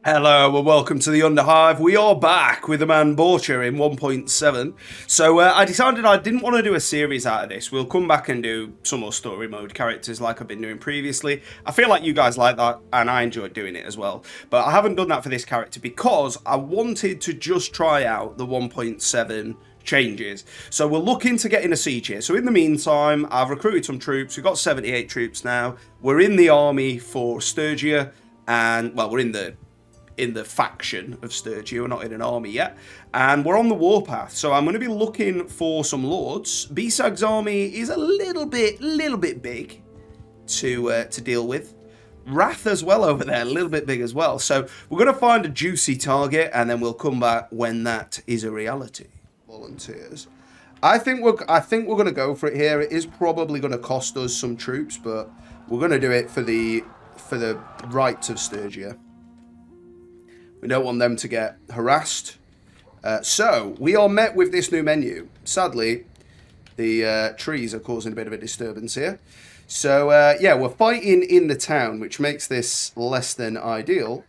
Hello and welcome to the Underhive. We are back with the man Borcher in 1.7. So I decided I didn't want to do a series out of this. We'll come back and do some more story mode characters like I've been doing previously. I feel like you guys like that and I enjoyed doing it as well. But I haven't done that for this character because I wanted to just try out the 1.7 changes. So we're looking to get in a siege here. So in the meantime, I've recruited some troops. We've got 78 troops now. We're in the army for Sturgia and, well, we're in the faction of Sturgia. We're not in an army yet. And we're on the warpath. So I'm going to be looking for some lords. B-Sag's army is a little bit big to deal with. Wrath as well over there, a little bit big as well. So we're going to find a juicy target and then we'll come back when that is a reality. Volunteers. I think we're going to go for it here. It is probably going to cost us some troops, but we're going to do it for the rights of Sturgia. We don't want them to get harassed. So, we are met with this new menu. Sadly, the trees are causing a bit of a disturbance here. So, yeah, we're fighting in the town, which makes this less than ideal.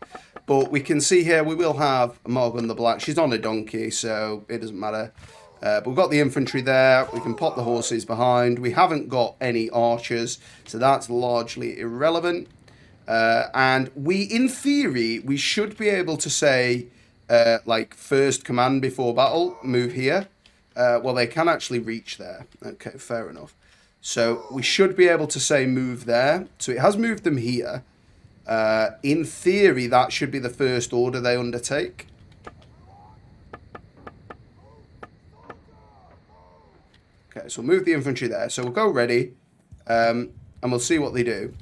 But we can see here we will have Morgan the Black. She's on a donkey, so it doesn't matter. But we've got the infantry there. We can pop the horses behind. We haven't got any archers, so that's largely irrelevant. And we, in theory, we should be able to say, like, first command before battle, move here. Well, they can actually reach there. Okay, fair enough. So we should be able to say move there. So it has moved them here. In theory, that should be the first order they undertake. Okay, so we'll move the infantry there. So we'll go ready, and we'll see what they do.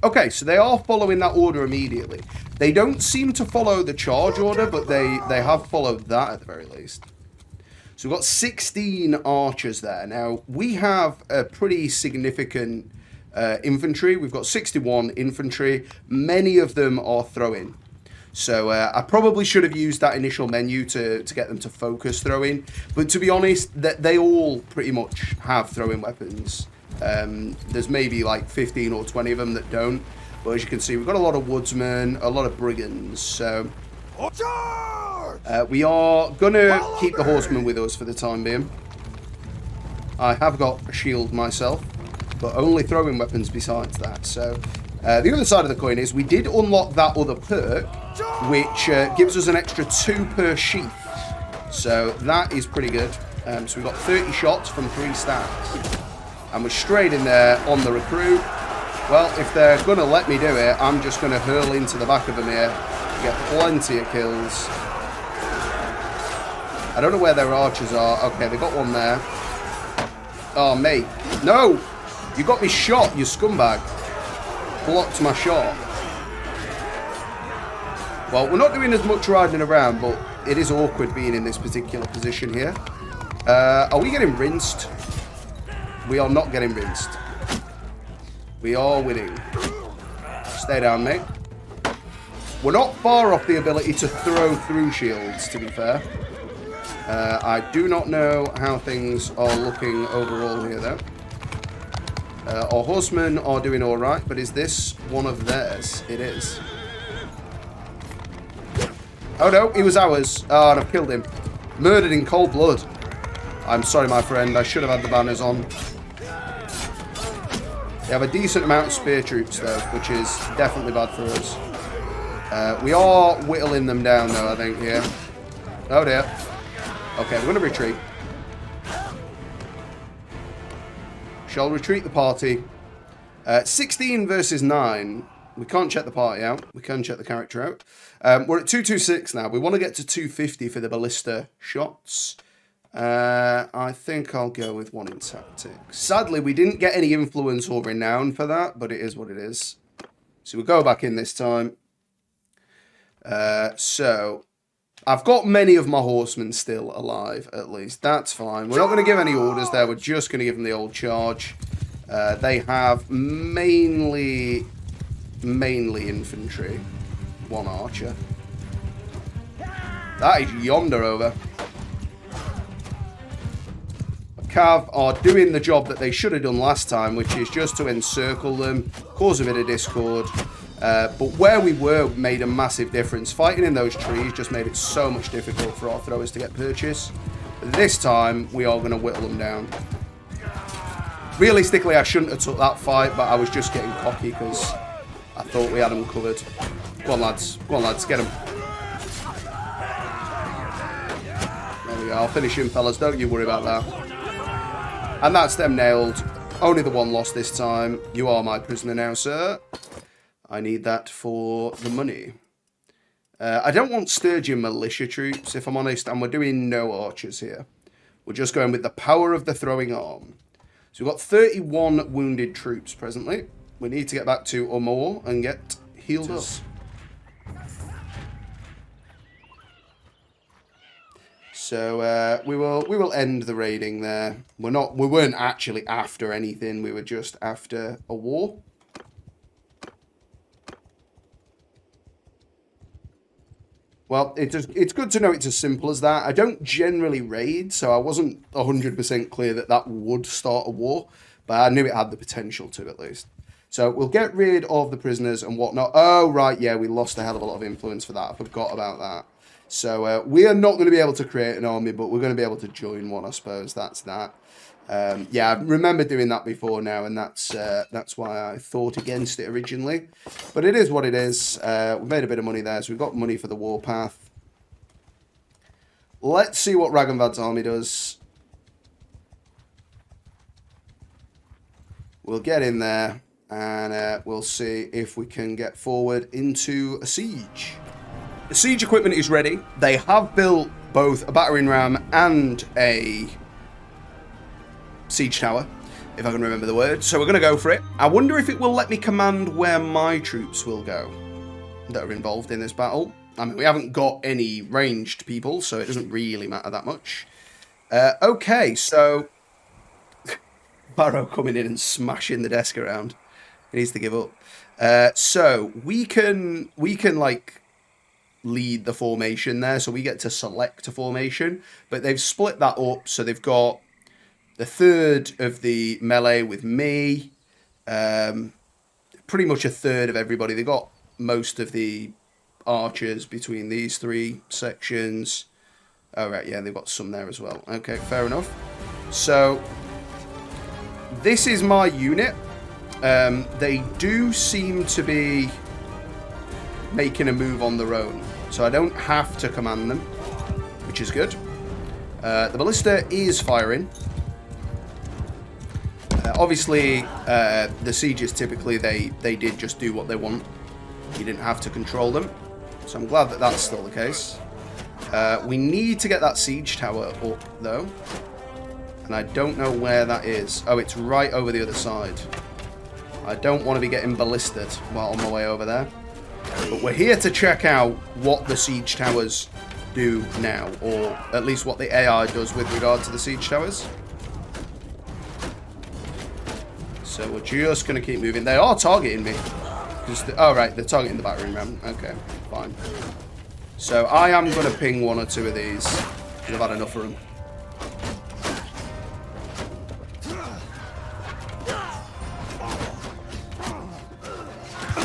Okay, so they are following that order immediately. They don't seem to follow the charge order, but they have followed that at the very least. So we've got 16 archers there. Now, we have a pretty significant infantry. We've got 61 infantry. Many of them are throwing. So I probably should have used that initial menu to get them to focus throwing. But to be honest, they all pretty much have throwing weapons. There's maybe like 15 or 20 of them that don't, but as you can see, we've got a lot of woodsmen, a lot of brigands, so we are gonna keep the horsemen with us for the time being. I have got a shield myself, but only throwing weapons besides that. So the other side of the coin is we did unlock that other perk, which gives us an extra 2 per sheath, so that is pretty good. So we've got 30 shots from 3 stacks. And we're straight in there on the recruit. Well, if they're going to let me do it, I'm just going to hurl into the back of them here. Get plenty of kills. I don't know where their archers are. Okay, they got one there. Oh, mate. No! You got me shot, you scumbag. Blocked my shot. Well, we're not doing as much riding around, but it is awkward being in this particular position here. Are we getting rinsed? We are not getting rinsed. We are winning. Stay down, mate. We're not far off the ability to throw through shields, to be fair. I do not know how things are looking overall here, though. Our horsemen are doing all right, but is this one of theirs? It is. Oh, no, he was ours. Oh, and I've killed him. Murdered in cold blood. I'm sorry, my friend. I should have had the banners on. They have a decent amount of spear troops, though, which is definitely bad for us. We are whittling them down, though, I think, here. Oh, dear. Okay, we're going to retreat. Shall retreat the party. 16 versus 9. We can't check the party out. We can check the character out. We're at 226 now. We want to get to 250 for the ballista shots. I think I'll go with 1 in tactics. Sadly, we didn't get any influence or renown for that, but it is what it is. So we'll go back in this time. So, I've got many of my horsemen still alive, at least. That's fine. We're not going to give any orders there. We're just going to give them the old charge. They have mainly infantry. 1 archer. That is yonder over. Cav are doing the job that they should have done last time, which is just to encircle them, cause a bit of discord. But where we were made a massive difference. Fighting in those trees just made it so much difficult for our throwers to get purchase. But this time, we are going to whittle them down. Realistically, I shouldn't have took that fight, but I was just getting cocky because I thought we had them covered. Go on, lads. Go on, lads. Get them. There we go. I'll finish him, fellas. Don't you worry about that. And that's them nailed. Only the one lost this time. You are my prisoner now, sir. I need that for the money. I don't want Sturgeon militia troops, if I'm honest, and we're doing no archers here. We're just going with the power of the throwing arm. So we've got 31 wounded troops presently. We need to get back to Omor and get healed up. So we will end the raiding there. We weren't actually after anything. We were just after a war. Well, it's good to know it's as simple as that. I don't generally raid, so I wasn't 100% clear that that would start a war, but I knew it had the potential to at least. So we'll get rid of the prisoners and whatnot. Oh, right, yeah, we lost a hell of a lot of influence for that. I forgot about that. So we are not going to be able to create an army, but we're going to be able to join one, I suppose. That's that. Yeah, I remember doing that before now, and that's why I thought against it originally. But it is what it is. We made a bit of money there, so we've got money for the warpath. Let's see what Ragnvald's army does. We'll get in there, and we'll see if we can get forward into a siege. The siege equipment is ready. They have built both a battering ram and a siege tower, if I can remember the word. So we're going to go for it. I wonder if it will let me command where my troops will go that are involved in this battle. I mean, we haven't got any ranged people, so it doesn't really matter that much. Okay, so Barrow coming in and smashing the desk around. He needs to give up. So we can like lead the formation there, so we get to select a formation, but they've split that up, so they've got the third of the melee with me, pretty much a third of everybody. They got most of the archers between these three sections. Oh, right, yeah, they've got some there as well. Okay, fair enough. So this is my unit. They do seem to be making a move on their own, so I don't have to command them, which is good. The ballista is firing. Obviously, the sieges typically, they did just do what they want. You didn't have to control them. So I'm glad that that's still the case. We need to get that siege tower up, though. And I don't know where that is. Oh, it's right over the other side. I don't want to be getting ballisted while on my way over there. But we're here to check out what the siege towers do now. Or at least what the AI does with regard to the siege towers. So we're just going to keep moving. They are targeting me. Oh, right. They're targeting the battering ram. Okay, fine. So I am going to ping one or two of these. I've had enough of them.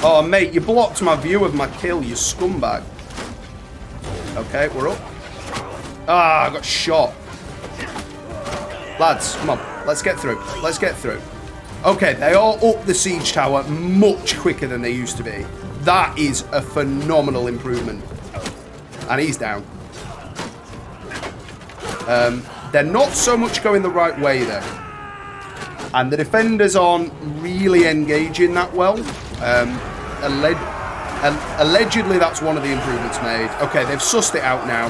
Oh, mate, you blocked my view of my kill, you scumbag. Okay, we're up. Ah, I got shot. Lads, come on. Let's get through. Let's get through. Okay, they are up the siege tower much quicker than they used to be. That is a phenomenal improvement. And he's down. They're not so much going the right way, though. And the defenders aren't really engaging that well. Allegedly, that's one of the improvements made. Okay, they've sussed it out now.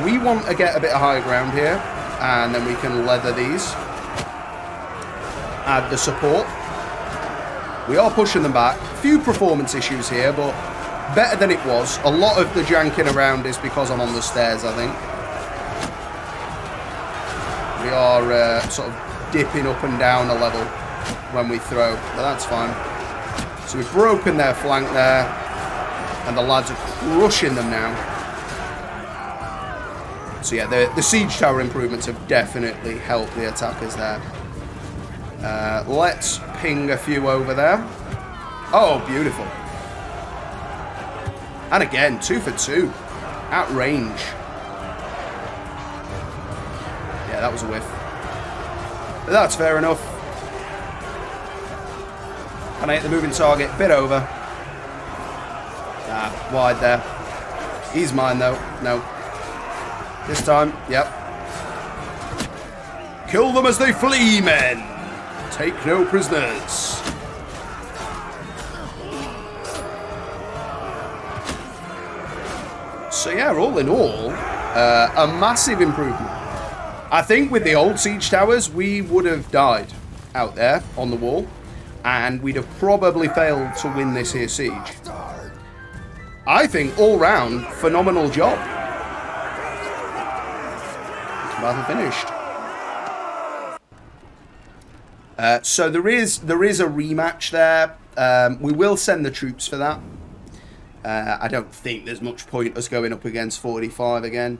We want to get a bit of higher ground here, and then we can leather these. Add the support. We are pushing them back. A few performance issues here, but better than it was. A lot of the janking around is because I'm on the stairs, I think. We are sort of dipping up and down a level when we throw, but that's fine. So we've broken their flank there, and the lads are crushing them now. So yeah, the siege tower improvements have definitely helped the attackers there. Let's ping a few over there. Oh, beautiful. And again, 2 for 2 at range. Yeah, that was a whiff. But that's fair enough. Can I hit the moving target? Bit over. Ah, wide there. He's mine though. No. This time, yep. Kill them as they flee, men. Take no prisoners. So yeah, all in all, a massive improvement. I think with the old siege towers, we would have died out there on the wall, and we'd have probably failed to win this here siege. I think all round, phenomenal job. Battle finished. So there is a rematch there. We will send the troops for that. I don't think there's much point us going up against 45 again.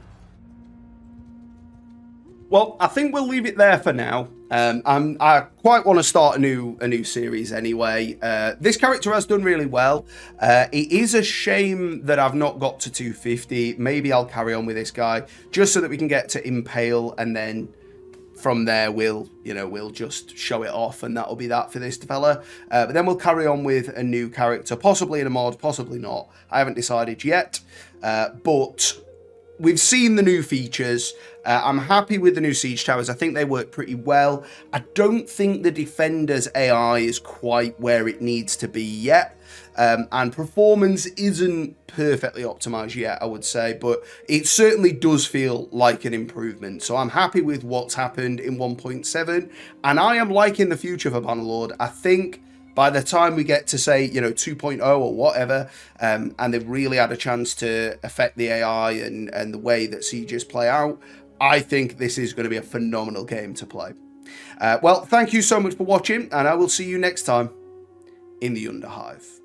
Well, I think we'll leave it there for now. I quite want to start a new series anyway. This character has done really well. It is a shame that I've not got to 250. Maybe I'll carry on with this guy just so that we can get to Impale, and then from there we'll just show it off, and that'll be that for this fella. But then we'll carry on with a new character, possibly in a mod, possibly not. I haven't decided yet, but we've seen the new features. I'm happy with the new siege towers. I think they work pretty well. I don't think the Defender's AI is quite where it needs to be yet. And performance isn't perfectly optimized yet, I would say, but it certainly does feel like an improvement. So I'm happy with what's happened in 1.7, and I am liking the future for Bannerlord. I think by the time we get to, say, 2.0 or whatever, and they've really had a chance to affect the AI and the way that sieges play out, I think this is going to be a phenomenal game to play. Well, thank you so much for watching, and I will see you next time in the Underhive.